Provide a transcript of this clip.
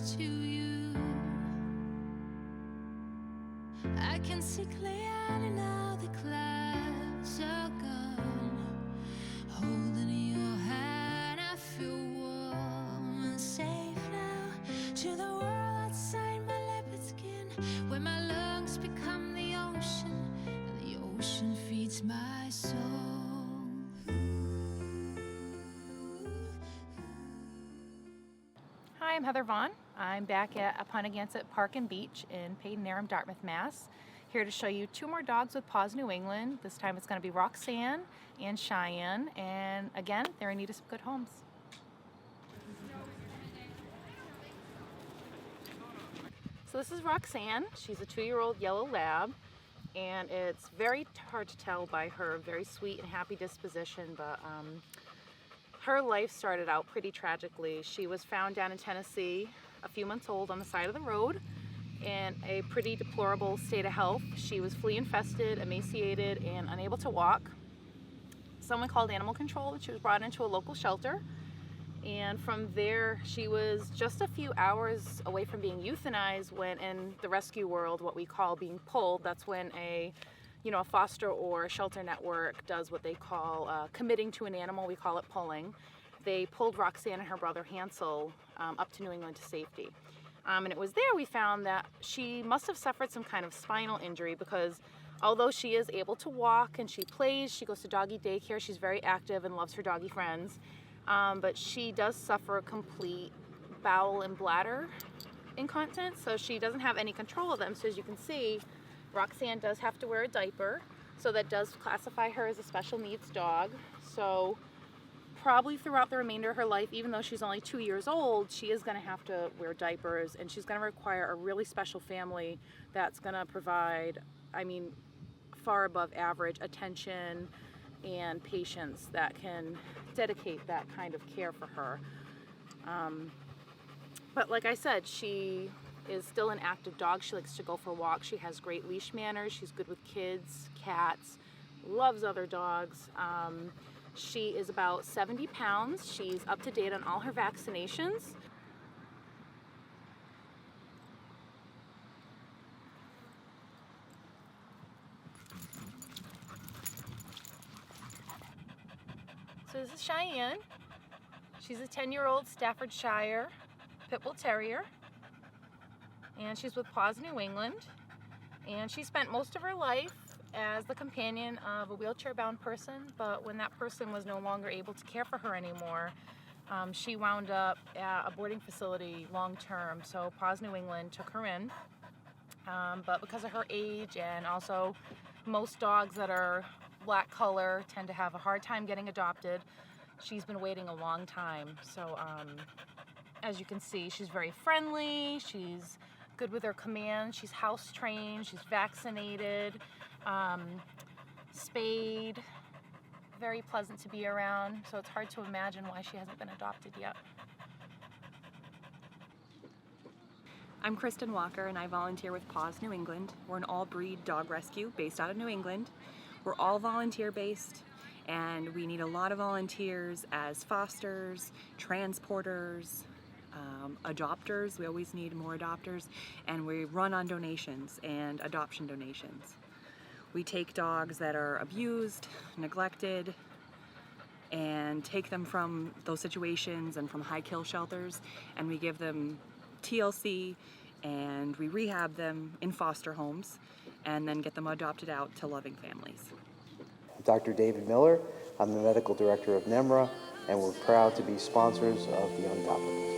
to you. I can see clearly now, the clouds are gone. Holding your hand, I feel warm and safe now. To the world outside my leopard skin, where my lungs become the ocean, and the ocean feeds my soul. Hi, I'm Heather Vaughn. I'm back at Apponagansett Park and Beach in Peyton-Arham, Dartmouth, Mass. Here to show you two more dogs with PAWS New England. This time it's going to be Roxanne and Cheyenne, and again, they're in need of some good homes. So this is Roxanne. She's a 2-year-old yellow lab, and it's very hard to tell by her very sweet and happy disposition, but her life started out pretty tragically. She was found down in Tennessee, a few months old, on the side of the road in a pretty deplorable state of health. She was flea infested, emaciated, and unable to walk. Someone called animal control, and she was brought into a local shelter. And from there, she was just a few hours away from being euthanized when, in the rescue world, what we call being pulled. That's when a foster or shelter network does what they call committing to an animal. We call it pulling. They pulled Roxanne and her brother Hansel up to New England to safety. And it was there we found that she must have suffered some kind of spinal injury, because although she is able to walk and she plays, she goes to doggy daycare, she's very active and loves her doggy friends, but she does suffer complete bowel and bladder incontinence, so she doesn't have any control of them. So as you can see, Roxanne does have to wear a diaper, so that does classify her as a special needs dog. So probably throughout the remainder of her life, even though she's only 2 years old, she is going to have to wear diapers, and she's going to require a really special family that's going to provide, far above average attention and patience that can dedicate that kind of care for her. But like I said, she is still an active dog. She likes to go for walks. She has great leash manners. She's good with kids, cats, loves other dogs. She is about 70 pounds. She's up to date on all her vaccinations. So this is Cheyenne. She's a 10-year-old Staffordshire Pit Bull Terrier, and she's with PAWS New England, and she spent most of her life as the companion of a wheelchair-bound person, but when that person was no longer able to care for her anymore, she wound up at a boarding facility long-term, so PAWS New England took her in. But because of her age, and also most dogs that are black color tend to have a hard time getting adopted, she's been waiting a long time. So as you can see, she's very friendly, she's good with her commands, she's house trained, she's vaccinated, spayed, very pleasant to be around, so it's hard to imagine why she hasn't been adopted yet. I'm Kristen Walker, and I volunteer with PAWS New England. We're an all-breed dog rescue based out of New England. We're all volunteer-based, and we need a lot of volunteers as fosters, transporters, adopters. We always need more adopters, and we run on donations and adoption donations. We take dogs that are abused, neglected, and take them from those situations and from high kill shelters, and we give them TLC, and we rehab them in foster homes and then get them adopted out to loving families. Dr. David Miller, I'm the medical director of NEMRA, and we're proud to be sponsors of the Unadoptables.